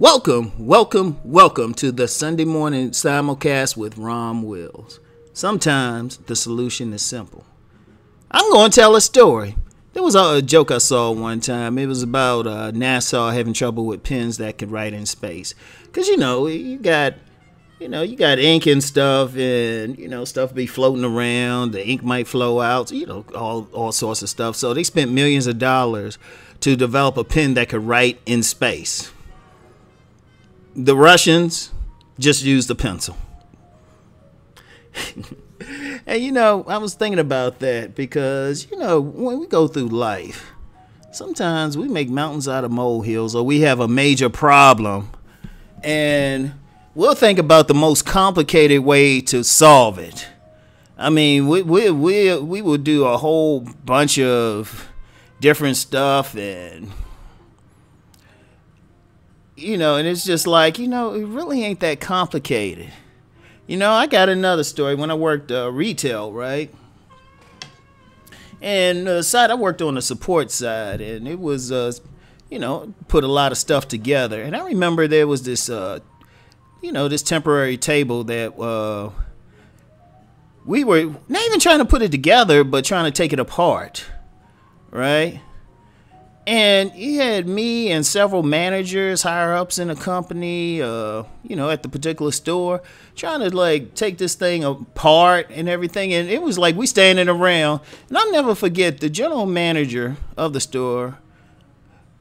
Welcome to the Sunday morning simulcast with Rom Wills. Sometimes the solution is simple. I'm going to tell a story. There was a joke I saw one time. It was about NASA having trouble with pens that could write in space. Because, you got ink and stuff, and, stuff be floating around. The ink might flow out, all sorts of stuff. So they spent millions of dollars to develop a pen that could write in space. The Russians just used a pencil. And, I was thinking about that because, when we go through life, sometimes we make mountains out of molehills, or we have a major problem and we'll think about the most complicated way to solve it. I mean, we will do a whole bunch of different stuff, and and it's just like, it really ain't that complicated. I got another story when I worked retail, right? And the side I worked on the support side, and it was, put a lot of stuff together. And I remember there was this, this temporary table that we were not even trying to put it together, but trying to take it apart, right? And you had me and several managers, higher ups in the company, at the particular store, trying to take this thing apart and everything. And it was like we standing around. And I'll never forget the general manager of the store,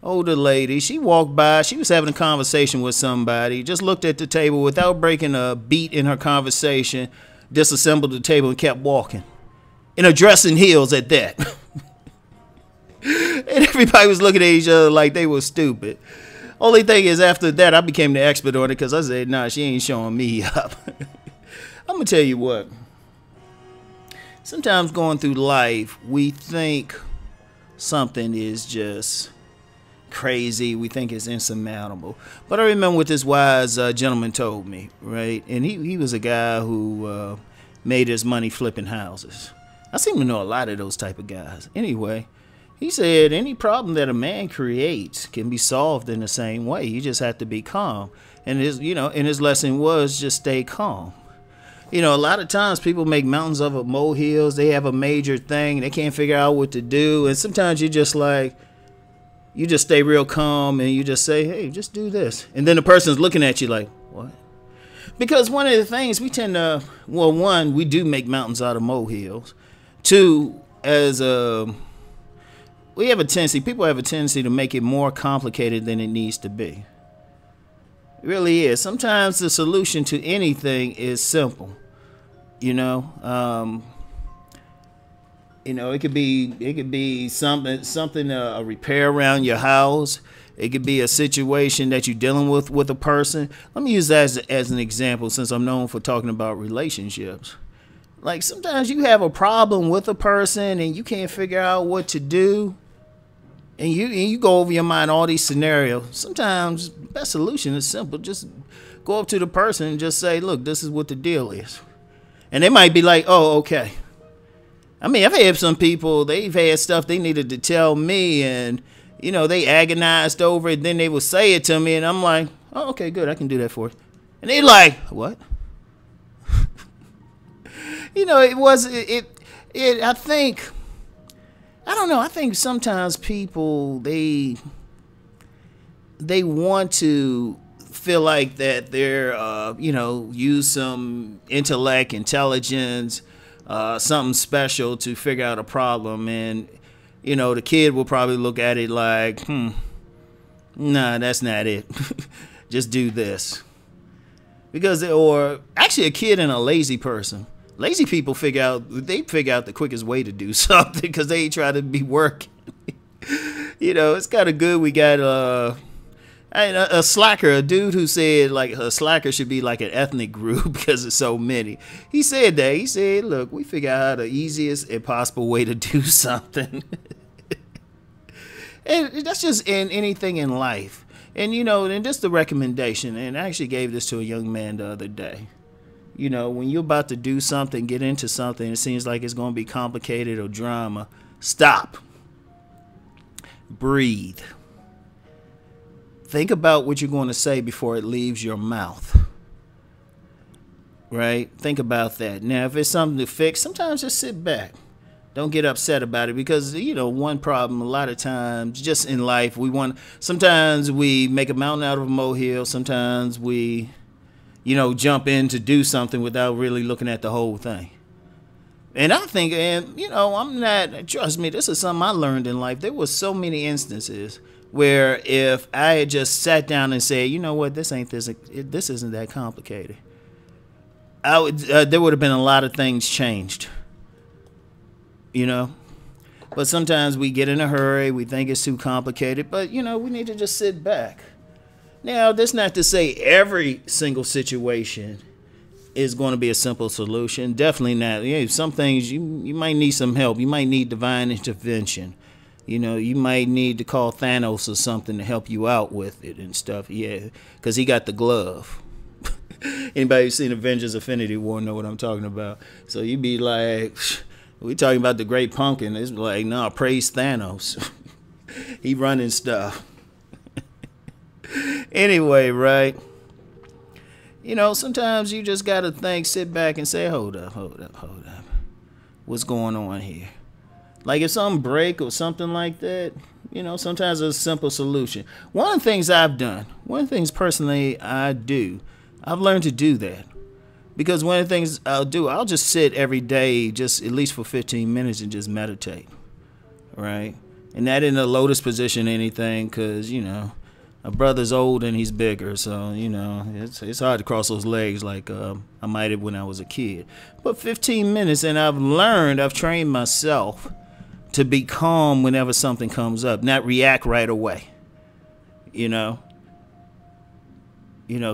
older lady. She walked by. She was having a conversation with somebody. Just looked at the table without breaking a beat in her conversation. Disassembled the table and kept walking, in her dressing heels at that. And everybody was looking at each other like they were stupid. Only thing is, after that, I became the expert on it because I said, nah, she ain't showing me up. I'm going to tell you what. Sometimes going through life, we think something is just crazy. We think it's insurmountable. But I remember what this wise gentleman told me, right? And he was a guy who made his money flipping houses. I seem to know a lot of those type of guys. Anyway, he said any problem that a man creates can be solved in the same way. You just have to be calm. And his lesson was just stay calm. A lot of times people make mountains of molehills. They have a major thing. They can't figure out what to do. And sometimes you just stay real calm and you just say, hey, just do this. And then the person's looking at you like, what? Because one of the things we tend to, well, one, we do make mountains out of molehills. Two, people have a tendency to make it more complicated than it needs to be. It really is. Sometimes the solution to anything is simple. It could be something a repair around your house. It could be a situation that you're dealing with a person. Let me use that as an example, since I'm known for talking about relationships. Like sometimes you have a problem with a person and you can't figure out what to do. And you go over your mind all these scenarios. Sometimes the best solution is simple. Just go up to the person and just say, look, this is what the deal is. And they might be like, oh, okay. I mean, I've had some people, they've had stuff they needed to tell me, and, they agonized over it. Then they would say it to me, and I'm like, oh, okay, good. I can do that for you. And they're like, what? I think sometimes people, they want to feel like that they're, use some intellect, intelligence, something special to figure out a problem. And, the kid will probably look at it like, nah, that's not it. Just do this. Or actually a kid and a lazy person. Lazy people figure out the quickest way to do something because they ain't try to be working. It's kind of good. We got a slacker, a dude who said like a slacker should be like an ethnic group because there's so many. He said that. He said, look, we figure out the easiest and possible way to do something. And that's just in anything in life. And, and just the recommendation. And I actually gave this to a young man the other day. When you're about to do something, get into something, it seems like it's going to be complicated or drama. Stop. Breathe. think about what you're going to say before it leaves your mouth. Right? Think about that. Now, if it's something to fix, sometimes just sit back. Don't get upset about it, because, one problem a lot of times just in life, sometimes we make a mountain out of a molehill. Sometimes we, jump in to do something without really looking at the whole thing. And I think, trust me, this is something I learned in life. There was so many instances where if I had just sat down and said, this isn't that complicated, there would have been a lot of things changed. But sometimes we get in a hurry, we think it's too complicated, but we need to just sit back. Now, that's not to say every single situation is going to be a simple solution. Definitely not. Some things you might need some help. You might need divine intervention. You might need to call Thanos or something to help you out with it and stuff. Yeah, because he got the glove. Anybody who's seen Avengers Infinity War know what I'm talking about. So you'd be like, we talking about the Great Pumpkin. It's like, no, praise Thanos. He running stuff. Anyway, right? Sometimes you just got to think, sit back and say, hold up. What's going on here? Like if something break or something like that, sometimes there's a simple solution. One of the things personally I do, I've learned to do that. Because one of the things I'll do, I'll just sit every day, just at least for 15 minutes and just meditate, right? And not in a lotus position or anything, because, my brother's old and he's bigger, so, it's hard to cross those legs like I might have when I was a kid. But 15 minutes, and I've trained myself to be calm whenever something comes up, not react right away,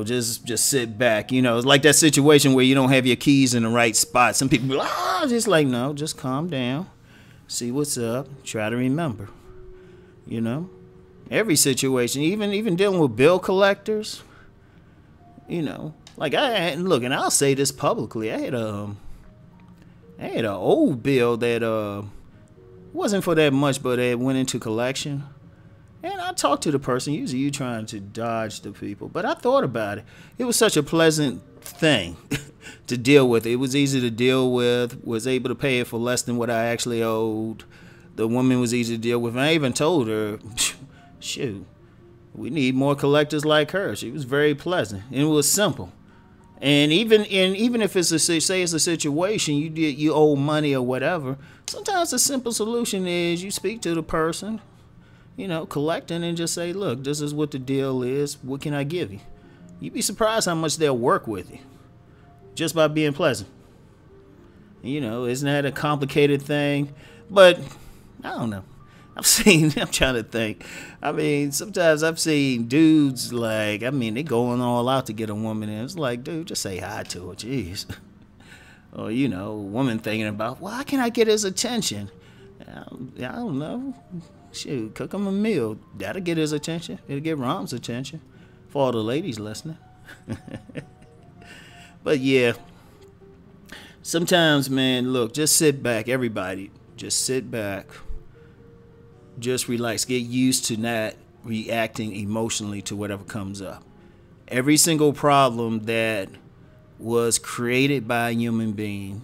just sit back. It's like that situation where you don't have your keys in the right spot. Some people be like, just like, no, just calm down. See what's up. Try to remember. Every situation, even dealing with bill collectors, like and I'll say this publicly. I had an old bill that wasn't for that much, but it went into collection. And I talked to the person. Usually you trying to dodge the people. But I thought about it. It was such a pleasant thing to deal with. It was easy to deal with. Was able to pay it for less than what I actually owed. The woman was easy to deal with. And I even told her, shoot, we need more collectors like her. She was very pleasant. And it was simple. And even if it's it's a situation you owe money or whatever, sometimes a simple solution is you speak to the person, collecting, and just say, look, this is what the deal is. What can I give you? You'd be surprised how much they'll work with you just by being pleasant. Isn't that a complicated thing? But I don't know. I'm trying to think. Sometimes I've seen dudes they going all out to get a woman, and it's like, dude, just say hi to her, jeez. Or, a woman thinking about, well, how can I get his attention? I don't know. Shoot, cook him a meal. That'll get his attention. It'll get Rom's attention. For all the ladies listening. But yeah. Sometimes, man, look, just sit back, everybody. Just sit back. Just relax. Get used to not reacting emotionally to whatever comes up. Every single problem that was created by a human being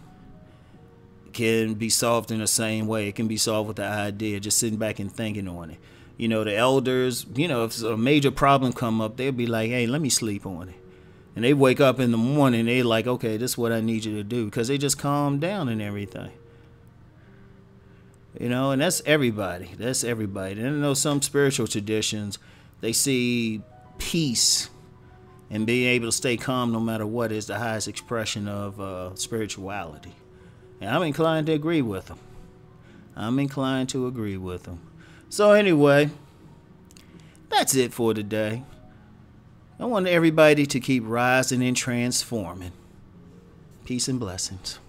can be solved in the same way. It can be solved with the idea, just sitting back and thinking on it. The elders, if a major problem come up, they'll be like, hey, let me sleep on it. And they wake up in the morning, they're like, okay, this is what I need you to do, because they just calm down and everything. And that's everybody. And I know some spiritual traditions, they see peace and being able to stay calm no matter what is the highest expression of spirituality. And I'm inclined to agree with them. So anyway, that's it for today. I want everybody to keep rising and transforming. Peace and blessings.